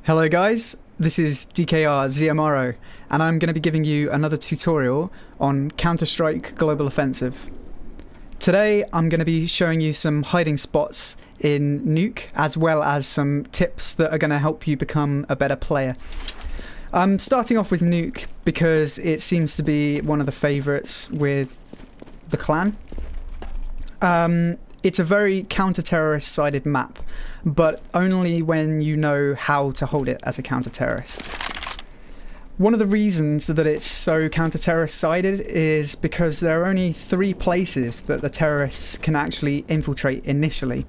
Hello guys, this is DKR ZMRO, and I'm going to be giving you another tutorial on Counter-Strike Global Offensive. Today I'm going to be showing you some hiding spots in Nuke, as well as some tips that are going to help you become a better player. I'm starting off with Nuke because it seems to be one of the favourites with the clan. It's a very counter-terrorist sided map, but only when you know how to hold it as a counter-terrorist. One of the reasons that it's so counter-terrorist sided is because there are only 3 places that the terrorists can actually infiltrate initially.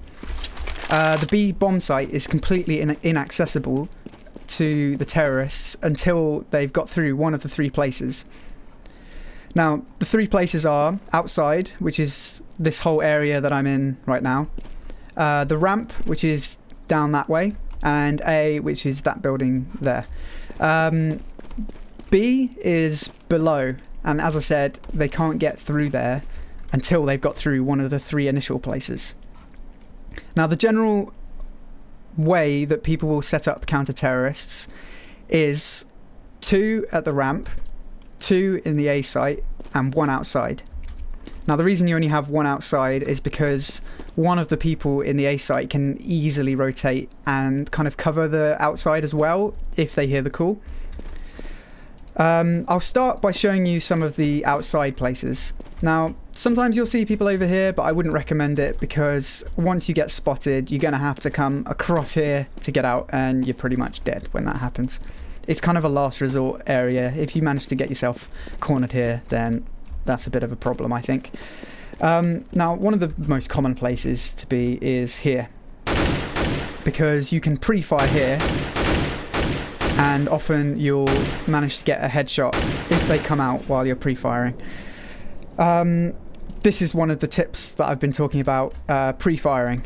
The B bomb site is completely inaccessible to the terrorists until they've got through one of the 3 places. Now, the 3 places are outside, which is this whole area that I'm in right now, the ramp, which is down that way, and A, which is that building there. B is below, and as I said, they can't get through there until they've got through one of the 3 initial places. Now, the general way that people will set up counter-terrorists is 2 at the ramp, 2 in the A site, and 1 outside. Now, the reason you only have 1 outside is because one of the people in the A site can easily rotate and kind of cover the outside as well if they hear the call. I'll start by showing you some of the outside places. Now, sometimes you'll see people over here, but I wouldn't recommend it because once you get spotted, you're going to have to come across here to get out, and you're pretty much dead when that happens. It's kind of a last resort area. If you manage to get yourself cornered here, then that's a bit of a problem, I think. Now, one of the most common places to be is here, because you can pre-fire here, and often you'll manage to get a headshot if they come out while you're pre-firing. This is one of the tips that I've been talking about, pre-firing.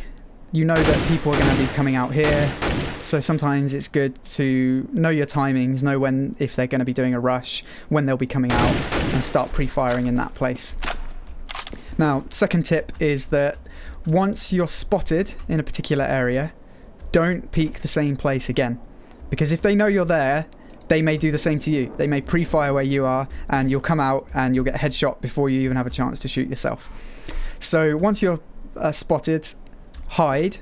You know that people are going to be coming out here, so sometimes it's good to know your timings, know when, if they're going to be doing a rush, when they'll be coming out, and start pre-firing in that place. Now, second tip is that once you're spotted in a particular area, don't peek the same place again. Because if they know you're there, they may do the same to you. They may pre-fire where you are, and you'll come out and you'll get a headshot before you even have a chance to shoot yourself. So once you're spotted, hide,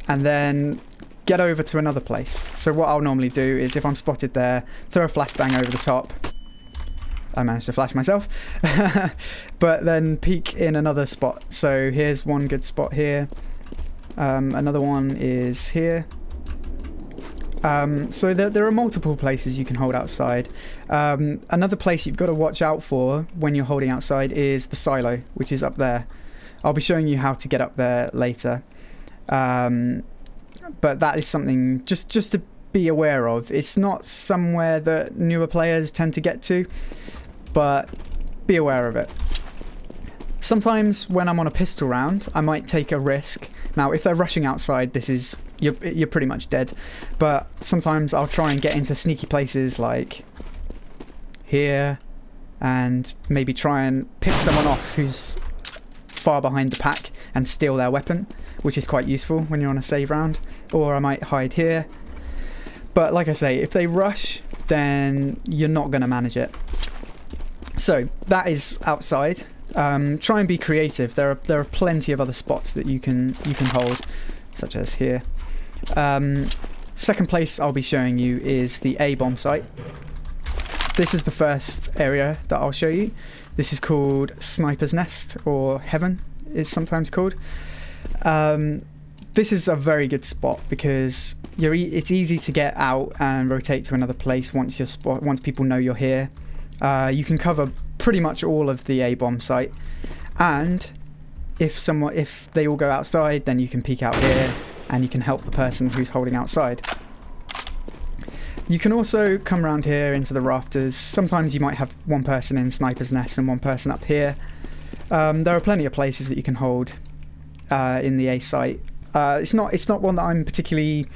and then get over to another place. So what I'll normally do is, if I'm spotted there, throw a flashbang over the top. I managed to flash myself. But then peek in another spot. So here's one good spot here. Another one is here. So there are multiple places you can hold outside. Another place you've got to watch out for when you're holding outside is the silo, which is up there. I'll be showing you how to get up there later. But that is something just to be aware of. It's not somewhere that newer players tend to get to, but be aware of it. Sometimes when I'm on a pistol round, I might take a risk. Now, if they're rushing outside, this is you're pretty much dead. But sometimes I'll try and get into sneaky places like here, and maybe try and pick someone off who's far behind the pack and steal their weapon, which is quite useful when you're on a save round. Or I might hide here. But like I say, if they rush, then you're not going to manage it. So that is outside. Try and be creative. There are plenty of other spots that you can hold, such as here. Second place I'll be showing you is the A bomb site. This is the first area that I'll show you. This is called Sniper's Nest, or Heaven is sometimes called. This is a very good spot because it's easy to get out and rotate to another place once people know you're here. You can cover pretty much all of the A bomb site, and if they all go outside, then you can peek out here and you can help the person who's holding outside. You can also come around here into the rafters. Sometimes you might have one person in Sniper's Nest and one person up here. There are plenty of places that you can hold in the A site. It's not one that I'm particularly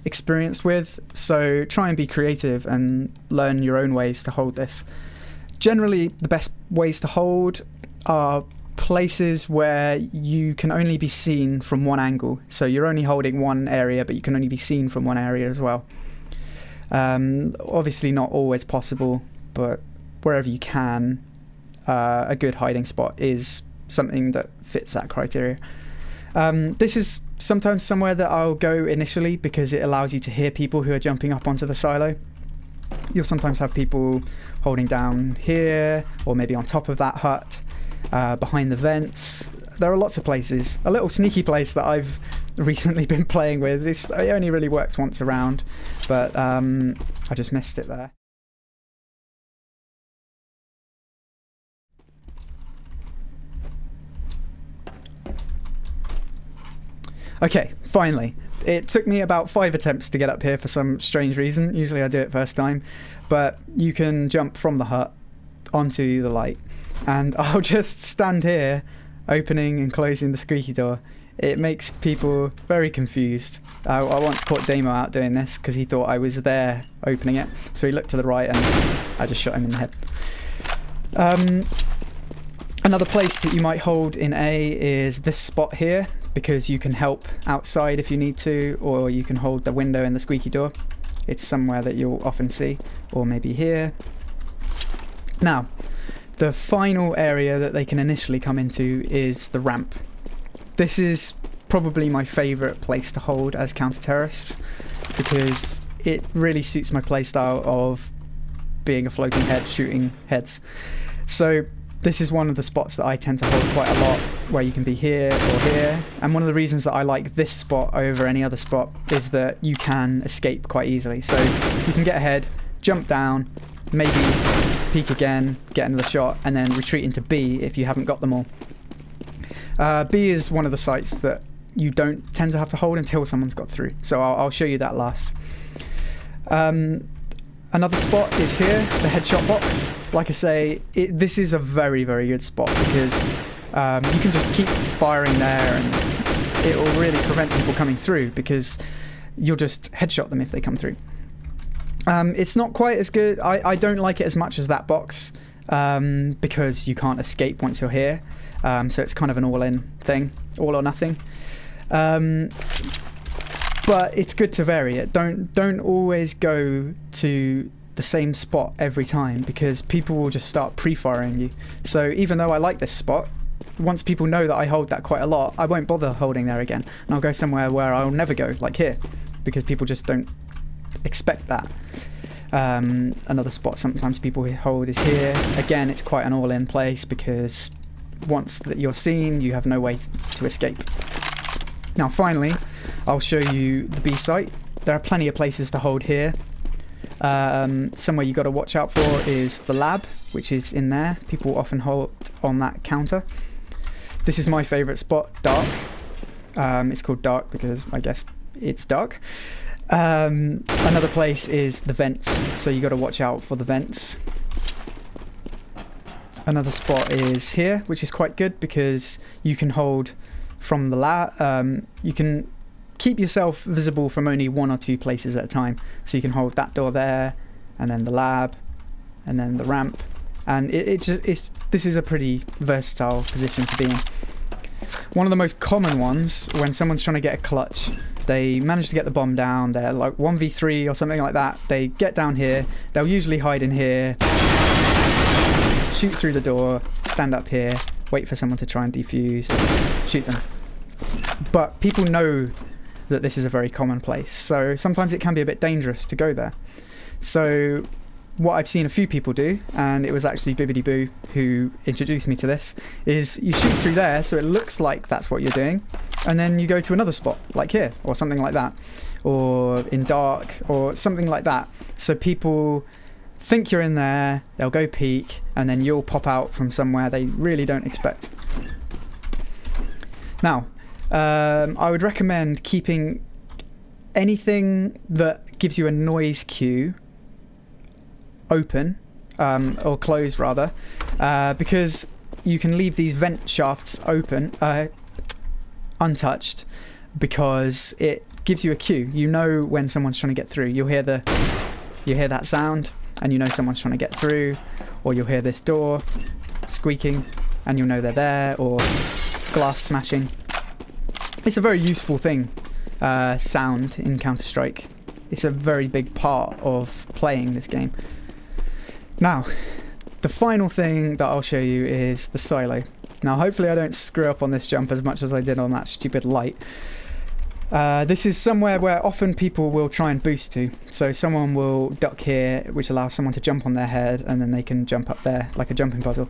experienced with, so try and be creative and learn your own ways to hold this. Generally, the best ways to hold are places where you can only be seen from one angle. So you're only holding one area, but you can only be seen from one area as well. Obviously not always possible, but wherever you can, a good hiding spot is something that fits that criteria. This is sometimes somewhere that I'll go initially because it allows you to hear people who are jumping up onto the silo. You'll sometimes have people holding down here, or maybe on top of that hut, behind the vents. There are lots of places. A little sneaky place that I've recently been playing with. It only really works once around, but I just missed it there. Okay, finally. It took me about 5 attempts to get up here for some strange reason. Usually I do it first time, but you can jump from the hut onto the light, and I'll just stand here opening and closing the squeaky door. It makes people very confused. I once caught Damo out doing this because he thought I was there opening it, so he looked to the right and I just shot him in the head. Another place that you might hold in A is this spot here, because you can help outside if you need to, or you can hold the window in the squeaky door. It's somewhere that you'll often see, or maybe here. Now, the final area that they can initially come into is the ramp. This is probably my favourite place to hold as counter-terrorists, because it really suits my playstyle of being a floating head shooting heads. So this is one of the spots that I tend to hold quite a lot, where you can be here or here. And one of the reasons that I like this spot over any other spot is that you can escape quite easily. So you can get ahead, jump down, maybe peek again, get another shot, and then retreat into B if you haven't got them all. B is one of the sites that you don't tend to have to hold until someone's got through. So I'll show you that last. Another spot is here, the headshot box. Like I say, this is a very, very good spot because you can just keep firing there and it will really prevent people coming through because you'll just headshot them if they come through. It's not quite as good. I don't like it as much as that box because you can't escape once you're here. So it's kind of an all-in thing, all or nothing. But it's good to vary it. Don't always go to the same spot every time because people will just start pre-firing you. So even though I like this spot, once people know that I hold that quite a lot, I won't bother holding there again. And I'll go somewhere where I'll never go, like here, because people just don't expect that. Another spot sometimes people hold is here. Again, it's quite an all-in place because once that you're seen, you have no way to escape. Now finally, I'll show you the B site. There are plenty of places to hold here. Somewhere you got to watch out for is the lab, which is in there. People often hold on that counter. This is my favourite spot, dark. It's called dark because I guess it's dark. Another place is the vents, so you got to watch out for the vents. Another spot is here, which is quite good because you can hold from the lab. You can keep yourself visible from only 1 or 2 places at a time. So you can hold that door there, and then the lab, and then the ramp. And this is a pretty versatile position to be in. One of the most common ones, when someone's trying to get a clutch, they manage to get the bomb down, they're like 1v3 or something like that, they get down here, they'll usually hide in here, shoot through the door, stand up here, wait for someone to try and defuse, and shoot them. But people know that this is a very common place, so sometimes it can be a bit dangerous to go there. So what I've seen a few people do, and it was actually Bibbidi Boo who introduced me to this, is you shoot through there so it looks like that's what you're doing, and then you go to another spot, like here, or something like that, or in dark, or something like that. So people think you're in there, they'll go peek, and then you'll pop out from somewhere they really don't expect. Now, I would recommend keeping anything that gives you a noise cue open, or closed rather, because you can leave these vent shafts open, untouched, because it gives you a cue. You know when someone's trying to get through. You hear that sound, and you know someone's trying to get through, or you'll hear this door squeaking, and you'll know they're there, or glass smashing. It's a very useful thing, sound in Counter-Strike. it's a very big part of playing this game. Now, the final thing that I'll show you is the silo. Now, hopefully I don't screw up on this jump as much as I did on that stupid light. This is somewhere where often people will try and boost to. So someone will duck here, which allows someone to jump on their head, and then they can jump up there, like a jumping puzzle.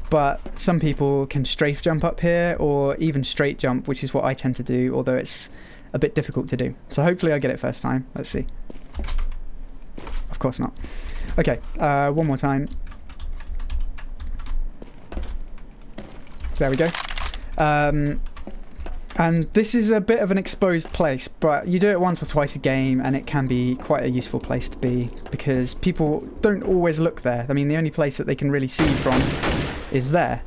But some people can strafe jump up here, or even straight jump, which is what I tend to do, although it's a bit difficult to do. So hopefully I get it first time. Let's see. Of course not. Okay, one more time. There we go. And this is a bit of an exposed place, but you do it once or twice a game and it can be quite a useful place to be, because people don't always look there. I mean, the only place that they can really see you from is there.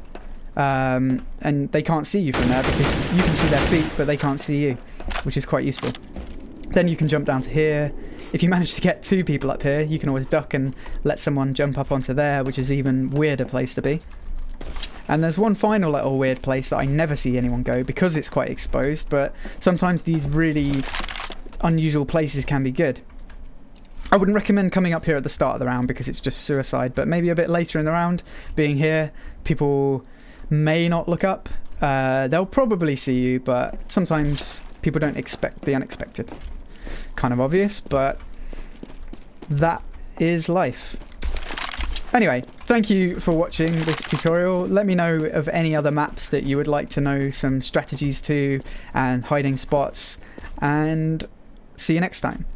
And they can't see you from there because you can see their feet, but they can't see you, which is quite useful. Then you can jump down to here. If you manage to get 2 people up here, you can always duck and let someone jump up onto there, which is an even weirder place to be. And there's one final little weird place that I never see anyone go because it's quite exposed, but sometimes these really unusual places can be good. I wouldn't recommend coming up here at the start of the round because it's just suicide, but maybe a bit later in the round, being here, people may not look up. They'll probably see you, but sometimes people don't expect the unexpected. Kind of obvious, but that is life. Anyway, thank you for watching this tutorial. Let me know of any other maps that you would like to know some strategies to and hiding spots, and see you next time.